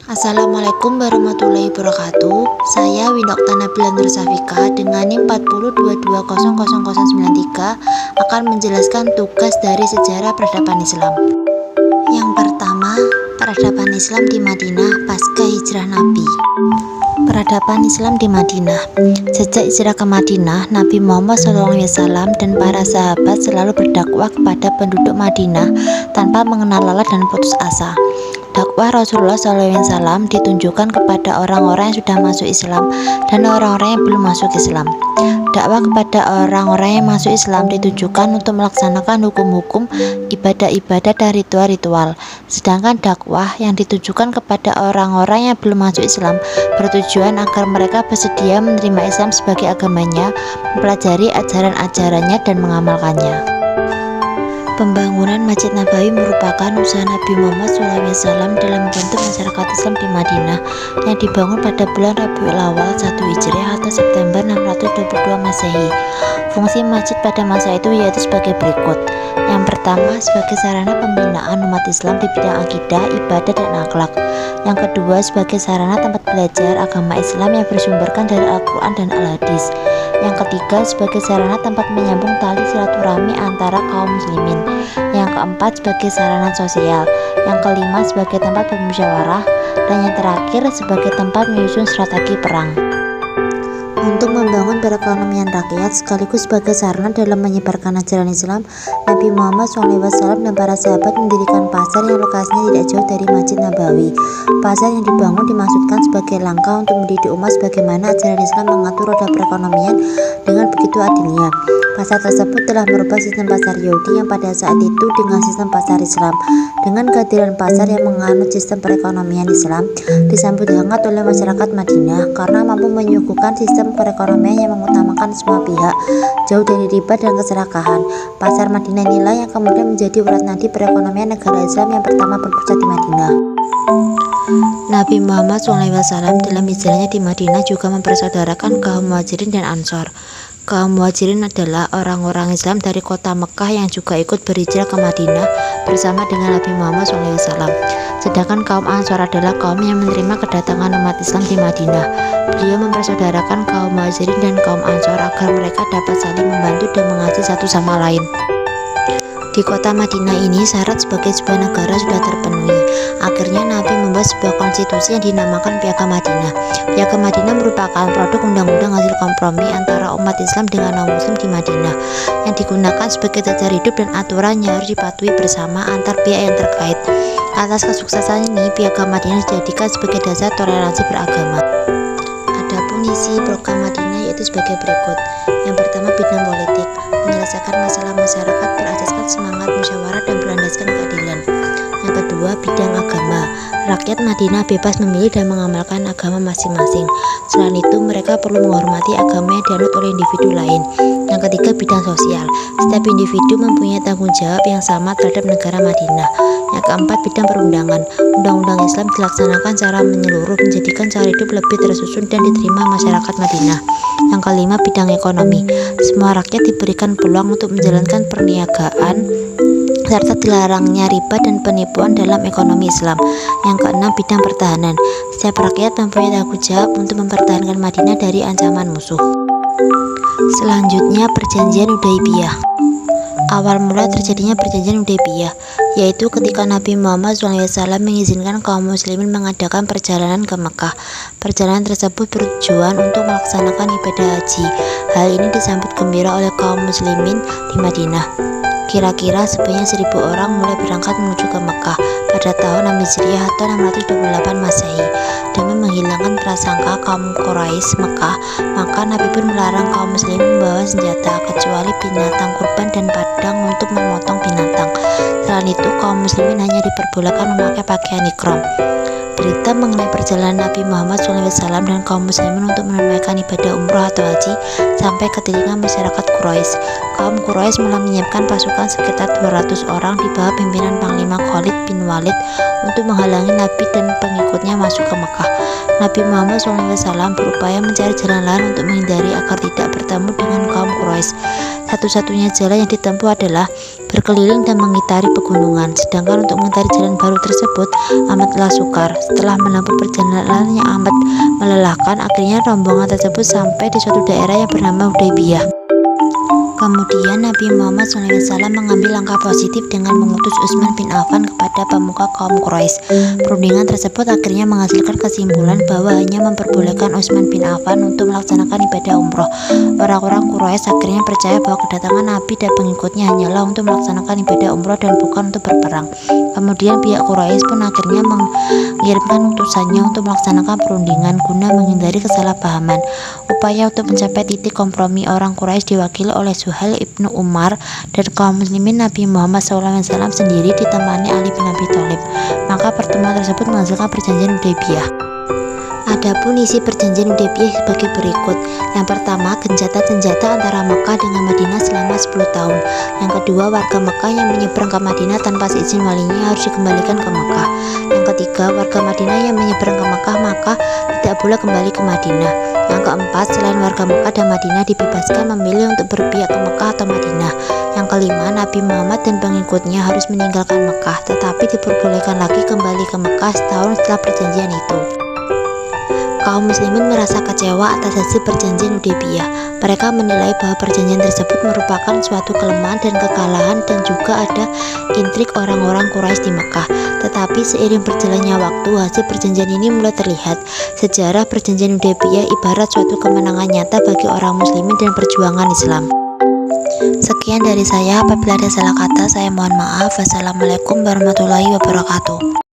Assalamualaikum warahmatullahi wabarakatuh. Saya Winokta Nabila Nur Safika dengan NIM 402200093 akan menjelaskan tugas dari sejarah peradaban Islam. Yang pertama, peradaban Islam di Madinah pasca hijrah Nabi. Peradaban Islam di Madinah. Sejak hijrah ke Madinah, Nabi Muhammad SAW dan para sahabat selalu berdakwah kepada penduduk Madinah tanpa mengenal lelah dan putus asa. Dakwah Rasulullah SAW ditunjukkan kepada orang-orang yang sudah masuk Islam dan orang-orang yang belum masuk Islam. Dakwah kepada orang-orang yang masuk Islam ditujukan untuk melaksanakan hukum-hukum, ibadah-ibadah dan ritual-ritual. Sedangkan dakwah yang ditujukan kepada orang-orang yang belum masuk Islam bertujuan agar mereka bersedia menerima Islam sebagai agamanya, mempelajari ajaran-ajarannya dan mengamalkannya. Pembangunan Masjid Nabawi merupakan usaha Nabi Muhammad SAW dalam membentuk masyarakat Islam di Madinah yang dibangun pada bulan Rabiul Awal 1 Hijriah atau September 622 Masehi. Fungsi masjid pada masa itu yaitu sebagai berikut. Yang pertama, sebagai sarana pembinaan umat Islam di bidang akidah, ibadah, dan akhlak. Yang kedua, sebagai sarana tempat belajar agama Islam yang bersumberkan dari Al-Quran dan Al-Hadis. Yang ketiga, sebagai sarana tempat menyambung tali silaturahmi antara kaum muslimin. Yang keempat, sebagai sarana sosial. Yang kelima, sebagai tempat bermusyawarah. Dan yang terakhir, sebagai tempat menyusun strategi perang. Untuk membangun perekonomian rakyat sekaligus sebagai sarana dalam menyebarkan ajaran Islam, Nabi Muhammad SAW dan para sahabat mendirikan pasar yang lokasinya tidak jauh dari Masjid Nabawi. Pasar yang dibangun dimaksudkan sebagai langkah untuk mendidik umat bagaimana ajaran Islam mengatur roda perekonomian dengan begitu adilnya. Pasar tersebut telah merubah sistem pasar Yahudi yang pada saat itu dengan sistem pasar Islam. Dengan kehadiran pasar yang menganut sistem perekonomian Islam, disambut hangat oleh masyarakat Madinah karena mampu menyuguhkan sistem perekonomian yang mengutamakan semua pihak, jauh dari riba dan keserakahan. Pasar Madinah inilah yang kemudian menjadi urat nadi perekonomian negara Islam yang pertama berpusat di Madinah. Nabi Muhammad SAW dalam hijrahnya di Madinah juga mempersaudarakan kaum Muhajirin dan Ansor. Kaum Muhajirin adalah orang-orang Islam dari kota Mekah yang juga ikut berhijrah ke Madinah bersama dengan Nabi Muhammad SAW. Sedangkan kaum Ansor adalah kaum yang menerima kedatangan umat Islam di Madinah. Beliau mempersaudarakan kaum Muhajirin dan kaum Ansor agar mereka dapat saling membantu dan mengasihi satu sama lain. Di kota Madinah ini syarat sebagai sebuah negara sudah terpenuhi. Akhirnya Nabi membuat sebuah konstitusi yang dinamakan Piagam Madinah. Piagam Madinah merupakan produk undang-undang hasil kompromi antara umat Islam dengan non-Muslim di Madinah yang digunakan sebagai tata hidup dan aturan yang harus dipatuhi bersama antar pihak yang terkait. Atas kesuksesan ini, Piagam Madinah dijadikan sebagai dasar toleransi beragama. Adapun isi program Madinah yaitu sebagai berikut. Yang pertama, bidang politik, menyelesaikan masalah masyarakat berasaskan semangat musyawarah dan berlandaskan keadilan. Yang kedua, bidang agama, rakyat Madinah bebas memilih dan mengamalkan agama masing-masing. Selain itu, mereka perlu menghormati agama yang dianut oleh individu lain. Yang ketiga, bidang sosial, setiap individu mempunyai tanggung jawab yang sama terhadap negara Madinah. Yang keempat, bidang perundangan, undang-undang Islam dilaksanakan secara menyeluruh menjadikan cara hidup lebih tersusun dan diterima masyarakat Madinah. Yang kelima, bidang ekonomi, semua rakyat diberikan peluang untuk menjalankan perniagaan serta dilarangnya riba dan penipuan dalam ekonomi Islam. Yang keenam, bidang pertahanan, setiap rakyat mempunyai tanggung jawab untuk mempertahankan Madinah dari ancaman musuh. Selanjutnya, perjanjian Hudaybiyah. Awal mula terjadinya perjanjian Hudaybiyah yaitu ketika Nabi Muhammad SAW mengizinkan kaum muslimin mengadakan perjalanan ke Mekah. Perjalanan tersebut bertujuan untuk melaksanakan ibadah haji. Hal ini disambut gembira oleh kaum muslimin di Madinah. Kira-kira sebanyak 1000 orang mulai berangkat menuju ke Mekah pada tahun 6 Hijriah atau 628 Masehi. Demi menghilangkan prasangka kaum Quraisy Mekah, maka Nabi pun melarang kaum muslimin membawa senjata kecuali binatang kurban dan padang untuk memotong binatang. Selain itu, kaum muslimin hanya diperbolehkan memakai pakaian ihram. Berita mengenai perjalanan Nabi Muhammad SAW dan kaum muslimin untuk menunaikan ibadah umroh atau haji sampai ke telinga masyarakat Quraisy. Kaum Quraisy mulai menyiapkan pasukan sekitar 200 orang di bawah pimpinan Panglima Khalid bin Walid untuk menghalangi Nabi dan pengikutnya masuk ke Mekah. Nabi Muhammad SAW berupaya mencari jalan lain untuk menghindari agar tidak bertemu dengan kaum Quraisy. Satu-satunya jalan yang ditempuh adalah berkeliling dan mengitari pegunungan. Sedangkan untuk mengitari jalan baru tersebut amatlah sukar. Setelah menempuh perjalanan yang amat melelahkan, akhirnya rombongan tersebut sampai di suatu daerah yang bernama Hudaybiyah. Kemudian Nabi Muhammad SAW mengambil langkah positif dengan mengutus Utsman bin Affan kepada pemuka kaum Quraisy. Perundingan tersebut akhirnya menghasilkan kesimpulan bahwa hanya memperbolehkan Utsman bin Affan untuk melaksanakan ibadah umroh. Orang-orang Quraisy akhirnya percaya bahwa kedatangan Nabi dan pengikutnya hanyalah untuk melaksanakan ibadah umroh dan bukan untuk berperang. Kemudian pihak Quraisy pun akhirnya mengirimkan utusannya untuk melaksanakan perundingan guna menghindari kesalahpahaman. Upaya untuk mencapai titik kompromi orang Quraisy diwakili oleh Suhail ibnu Umar dan kaum muslimin. Nabi Muhammad SAW sendiri ditemani Ali bin Abi Thalib. Maka pertemuan tersebut menghasilkan perjanjian Hudaybiyah. Adapun isi perjanjian Hudaybiyah sebagai berikut. Yang pertama, gencatan senjata antara Mekah dengan Madinah selama 10 tahun. Yang kedua, warga Mekah yang menyeberang ke Madinah tanpa izin walinya harus dikembalikan ke Mekah. Yang ketiga, warga Madinah yang menyeberang ke Mekah maka tidak boleh kembali ke Madinah. Yang keempat, selain warga Mekah dan Madinah dibebaskan memilih untuk berpihak ke Mekah atau Madinah. Yang kelima, Nabi Muhammad dan pengikutnya harus meninggalkan Mekah, tetapi diperbolehkan lagi kembali ke Mekah setahun setelah perjanjian itu. Kaum muslimin merasa kecewa atas hasil perjanjian Hudaybiyah. Mereka menilai bahwa perjanjian tersebut merupakan suatu kelemahan dan kekalahan dan juga ada intrik orang-orang Quraisy di Mekah. Tetapi seiring berjalannya waktu, hasil perjanjian ini mulai terlihat. Sejarah perjanjian Hudaybiyah ibarat suatu kemenangan nyata bagi orang muslimin dan perjuangan Islam. Sekian dari saya, apabila ada salah kata saya mohon maaf. Wassalamualaikum warahmatullahi wabarakatuh.